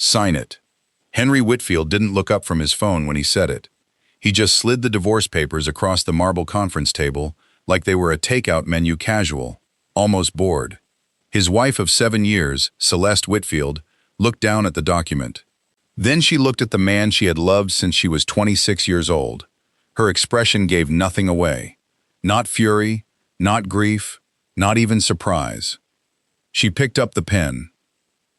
Sign it." Henry Whitfield didn't look up from his phone when he said it. He just slid the divorce papers across the marble conference table like they were a takeout menu, casual, almost bored. His wife of 7 years, Celeste Whitfield, looked down at the document. Then she looked at the man she had loved since she was 26 years old. Her expression gave nothing away. Not fury, not grief, not even surprise. She picked up the pen.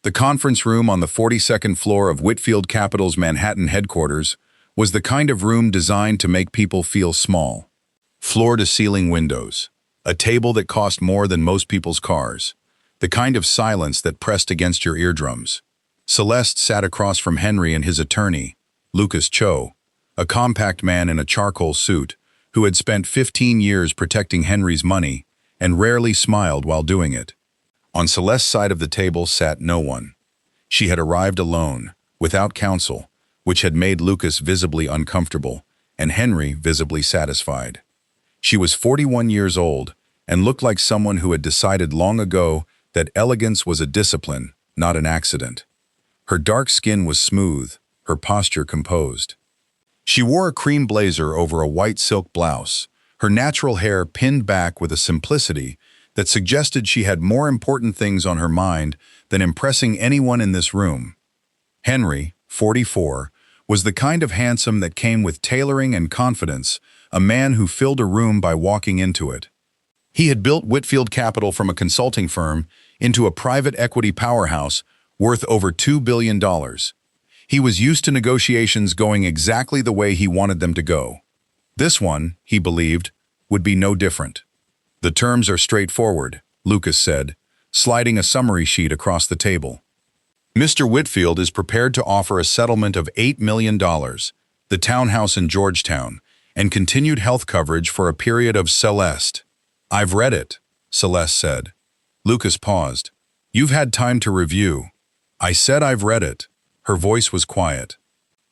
The conference room on the 42nd floor of Whitfield Capital's Manhattan headquarters was the kind of room designed to make people feel small. Floor-to-ceiling windows, a table that cost more than most people's cars, the kind of silence that pressed against your eardrums. Celeste sat across from Henry and his attorney, Lucas Cho, a compact man in a charcoal suit who had spent 15 years protecting Henry's money and rarely smiled while doing it. On Celeste's side of the table sat no one. She had arrived alone, without counsel, which had made Lucas visibly uncomfortable and Henry visibly satisfied. She was 41 years old and looked like someone who had decided long ago that elegance was a discipline, not an accident. Her dark skin was smooth, her posture composed. She wore a cream blazer over a white silk blouse, her natural hair pinned back with a simplicity that suggested she had more important things on her mind than impressing anyone in this room. Henry, 44, was the kind of handsome that came with tailoring and confidence, a man who filled a room by walking into it. He had built Whitfield Capital from a consulting firm into a private equity powerhouse worth over $2 billion. He was used to negotiations going exactly the way he wanted them to go. This one, he believed, would be no different. "The terms are straightforward," Lucas said, sliding a summary sheet across the table. "Mr. Whitfield is prepared to offer a settlement of $8 million, the townhouse in Georgetown, and continued health coverage for a period of..." "Celeste, I've read it," Celeste said. Lucas paused. "You've had time to review." "I said I've read it." Her voice was quiet.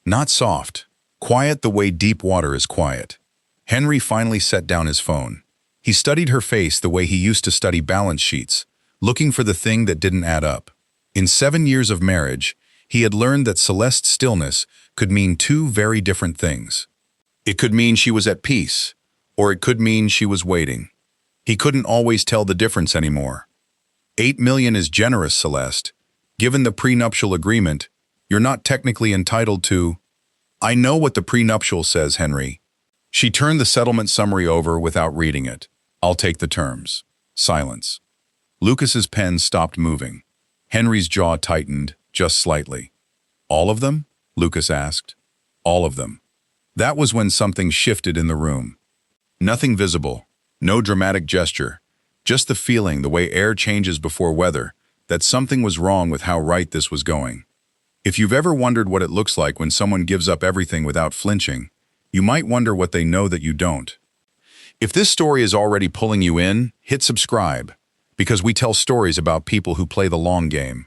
Not soft. Quiet the way deep water is quiet. Henry finally set down his phone. He studied her face the way he used to study balance sheets, looking for the thing that didn't add up. In 7 years of marriage, he had learned that Celeste's stillness could mean two very different things. It could mean she was at peace, or it could mean she was waiting. He couldn't always tell the difference anymore. $8 million is generous, Celeste. Given the prenuptial agreement, you're not technically entitled to... "I know what the prenuptial says, Henry." She turned the settlement summary over without reading it. "I'll take the terms." Silence. Lucas's pen stopped moving. Henry's jaw tightened, just slightly. "All of them?" Lucas asked. "All of them." That was when something shifted in the room. Nothing visible, no dramatic gesture, just the feeling, the way air changes before weather, that something was wrong with how right this was going. If you've ever wondered what it looks like when someone gives up everything without flinching, you might wonder what they know that you don't. If this story is already pulling you in, hit subscribe, because we tell stories about people who play the long game.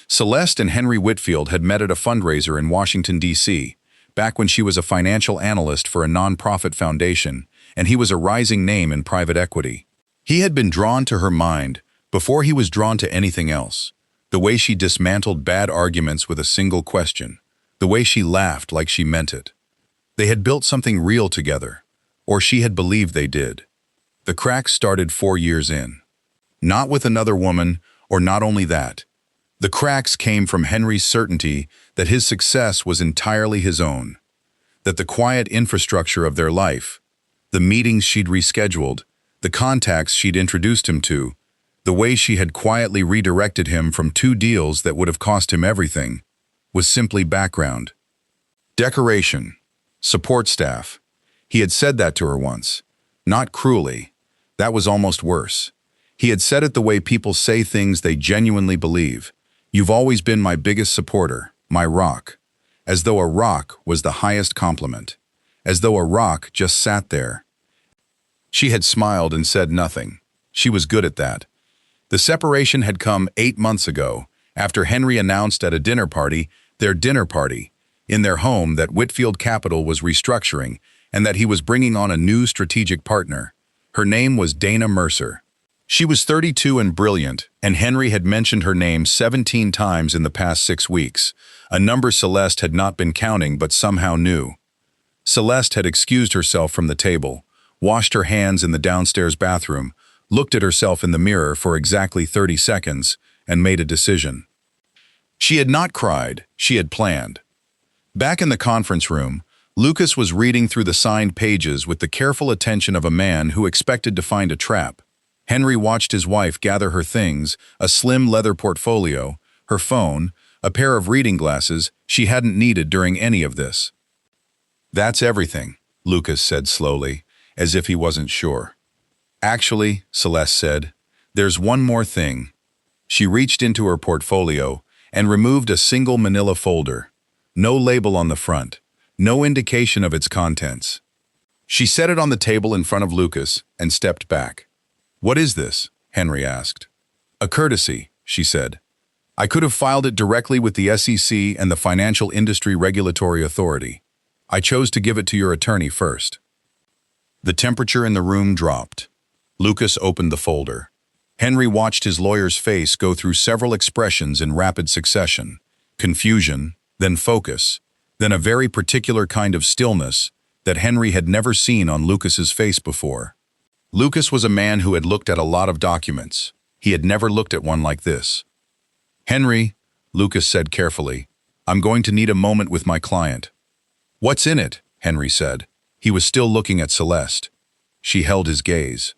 Celeste and Henry Whitfield had met at a fundraiser in Washington, D.C., back when she was a financial analyst for a nonprofit foundation, and he was a rising name in private equity. He had been drawn to her mind before he was drawn to anything else. The way she dismantled bad arguments with a single question. The way she laughed like she meant it. They had built something real together, or she had believed they did. The cracks started 4 years in. Not with another woman, or not only that. The cracks came from Henry's certainty that his success was entirely his own. That the quiet infrastructure of their life, the meetings she'd rescheduled, the contacts she'd introduced him to, the way she had quietly redirected him from 2 deals that would have cost him everything, was simply background. Decoration. Support staff. He had said that to her once. Not cruelly. That was almost worse. He had said it the way people say things they genuinely believe. "You've always been my biggest supporter, my rock." As though a rock was the highest compliment. As though a rock just sat there. She had smiled and said nothing. She was good at that. The separation had come 8 months ago, after Henry announced at a dinner party, their dinner party, in their home, that Whitfield Capital was restructuring and that he was bringing on a new strategic partner. Her name was Dana Mercer. She was 32 and brilliant, and Henry had mentioned her name 17 times in the past 6 weeks, a number Celeste had not been counting but somehow knew. Celeste had excused herself from the table, washed her hands in the downstairs bathroom, looked at herself in the mirror for exactly 30 seconds, and made a decision. She had not cried, she had planned. Back in the conference room, Lucas was reading through the signed pages with the careful attention of a man who expected to find a trap. Henry watched his wife gather her things, a slim leather portfolio, her phone, a pair of reading glasses she hadn't needed during any of this. "That's everything," Lucas said slowly, as if he wasn't sure. "Actually," Celeste said, "there's one more thing." She reached into her portfolio and removed a single manila folder. No label on the front, no indication of its contents. She set it on the table in front of Lucas and stepped back. "What is this?" Henry asked. "A courtesy," she said. "I could have filed it directly with the SEC and the Financial Industry Regulatory Authority. I chose to give it to your attorney first." The temperature in the room dropped. Lucas opened the folder. Henry watched his lawyer's face go through several expressions in rapid succession: confusion, then focus, then a very particular kind of stillness that Henry had never seen on Lucas's face before. Lucas was a man who had looked at a lot of documents. He had never looked at one like this. "Henry," Lucas said carefully, "I'm going to need a moment with my client." "What's in it?" Henry said. He was still looking at Celeste. She held his gaze.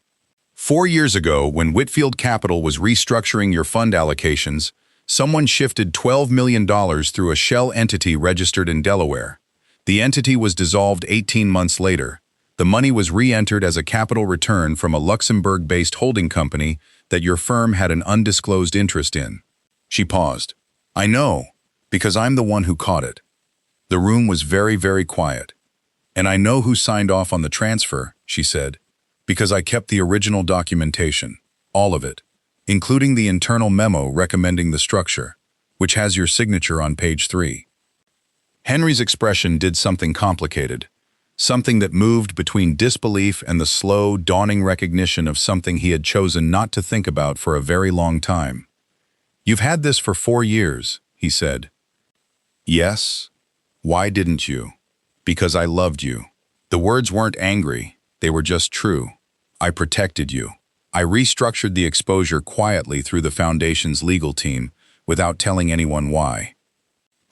4 years ago, when Whitfield Capital was restructuring your fund allocations, someone shifted $12 million through a shell entity registered in Delaware. The entity was dissolved 18 months later. The money was re-entered as a capital return from a Luxembourg-based holding company that your firm had an undisclosed interest in. She paused. "I know, because I'm the one who caught it." The room was very, very quiet. "And I know who signed off on the transfer," she said, "because I kept the original documentation, all of it, including the internal memo recommending the structure, which has your signature on page 3. Henry's expression did something complicated. Something that moved between disbelief and the slow, dawning recognition of something he had chosen not to think about for a very long time. "You've had this for 4 years, he said. "Yes. Why didn't you?" "Because I loved you." The words weren't angry, they were just true. "I protected you. I restructured the exposure quietly through the Foundation's legal team without telling anyone why.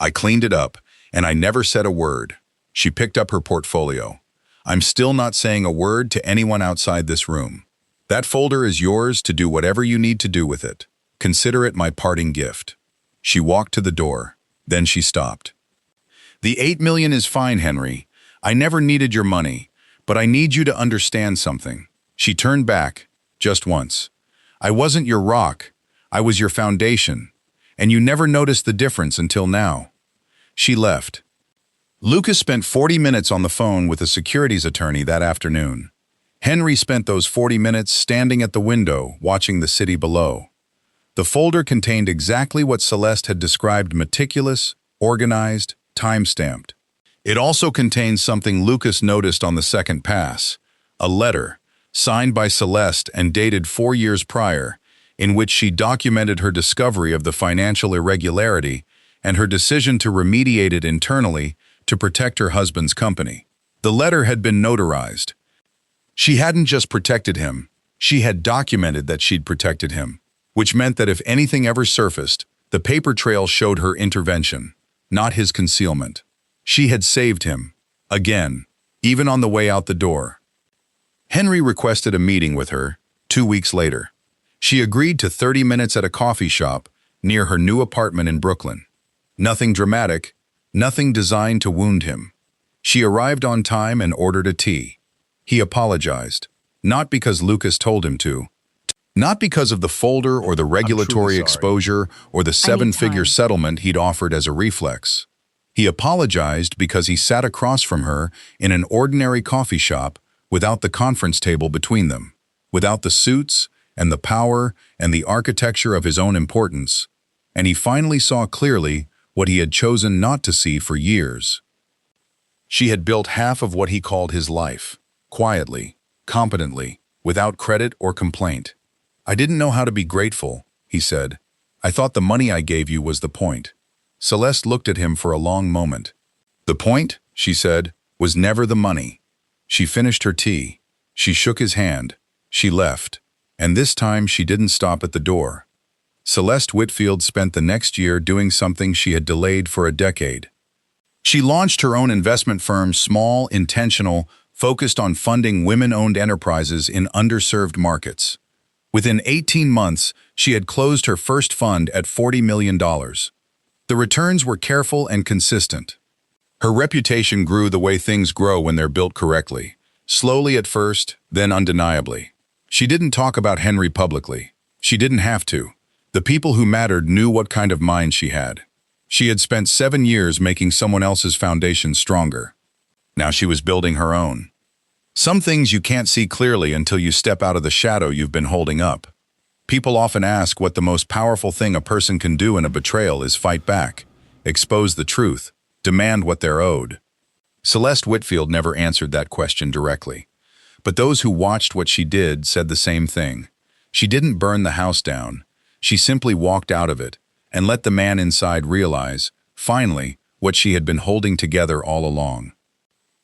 I cleaned it up, and I never said a word." She picked up her portfolio. "I'm still not saying a word to anyone outside this room. That folder is yours to do whatever you need to do with it. Consider it my parting gift." She walked to the door. Then she stopped. "The $8 million is fine, Henry. I never needed your money, but I need you to understand something." She turned back, just once. "I wasn't your rock. I was your foundation. And you never noticed the difference until now." She left. Lucas spent 40 minutes on the phone with a securities attorney that afternoon. Henry spent those 40 minutes standing at the window, watching the city below. The folder contained exactly what Celeste had described: meticulous, organized, time-stamped. It also contained something Lucas noticed on the second pass: a letter, signed by Celeste and dated 4 years prior, in which she documented her discovery of the financial irregularity and her decision to remediate it internally to protect her husband's company. The letter had been notarized. She hadn't just protected him, she had documented that she'd protected him, which meant that if anything ever surfaced, the paper trail showed her intervention, not his concealment. She had saved him, again, even on the way out the door. Henry requested a meeting with her 2 weeks later. She agreed to 30 minutes at a coffee shop near her new apartment in Brooklyn. Nothing dramatic, nothing designed to wound him. She arrived on time and ordered a tea. He apologized, not because Lucas told him to, not because of the folder or the regulatory exposure or the 7-figure settlement he'd offered as a reflex. He apologized because he sat across from her in an ordinary coffee shop without the conference table between them, without the suits and the power and the architecture of his own importance, and he finally saw clearly what he had chosen not to see for years. She had built half of what he called his life, quietly, competently, without credit or complaint. I didn't know how to be grateful, he said. I thought the money I gave you was the point. Celeste looked at him for a long moment. The point, she said, was never the money. She finished her tea. She shook his hand. She left. And this time she didn't stop at the door. Celeste Whitfield spent the next year doing something she had delayed for a decade. She launched her own investment firm, small, intentional, focused on funding women-owned enterprises in underserved markets. Within 18 months, she had closed her first fund at $40 million. The returns were careful and consistent. Her reputation grew the way things grow when they're built correctly. Slowly at first, then undeniably. She didn't talk about Henry publicly. She didn't have to. The people who mattered knew what kind of mind she had. She had spent 7 years making someone else's foundation stronger. Now she was building her own. Some things you can't see clearly until you step out of the shadow you've been holding up. People often ask what the most powerful thing a person can do in a betrayal is: fight back, expose the truth, demand what they're owed. Celeste Whitfield never answered that question directly. But those who watched what she did said the same thing. She didn't burn the house down. She simply walked out of it and let the man inside realize, finally, what she had been holding together all along.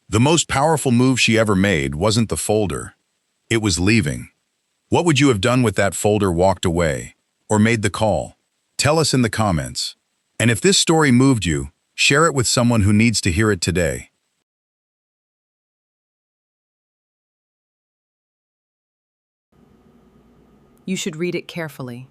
The most powerful move she ever made wasn't the folder. It was leaving. What would you have done with that folder? Walked away? Or made the call? Tell us in the comments. And if this story moved you, share it with someone who needs to hear it today. You should read it carefully.